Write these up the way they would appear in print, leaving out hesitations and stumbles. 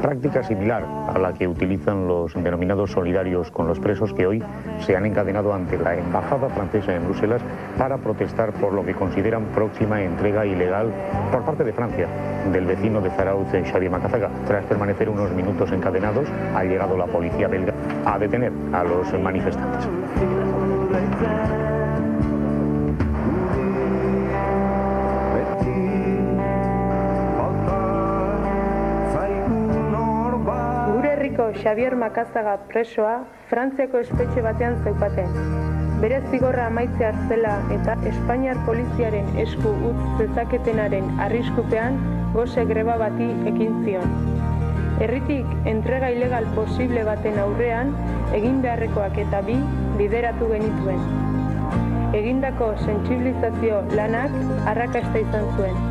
Práctica similar a la que utilizan los denominados solidarios con los presos que hoy se han encadenado ante la embajada francesa en Bruselas para protestar por lo que consideran próxima entrega ilegal por parte de Francia del vecino de Zarauz, Xavier Macazaga. Tras permanecer unos minutos encadenados, ha llegado la policía belga a detener a los manifestantes. Xavier Macazaga presoa Frantziako espetxe batean zeukaten. Bere zigorra amaitzear zela eta Espainiar poliziaren esku utz zezaketenaren arriskupean gose greba bati ekin zion. Herritik entrega ilegal posible baten aurrean egin beharrekoak eta bi bideratu genituen. Egindako sentsibilizazio lanak arrakasta izan zuen.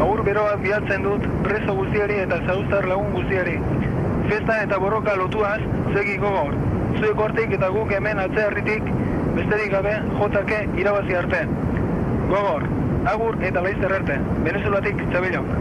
Agur beroa bihatzen dut preso guztiari eta zauztar lagun guztiari. Festa eta borroka lotuaz, segi gogor. Zuek hortik eta guk hemen atzerritik, besterik gabe jotzake irabazi arte. Gogor, agur eta laizzer arte. Venezuelatik, Txabelok.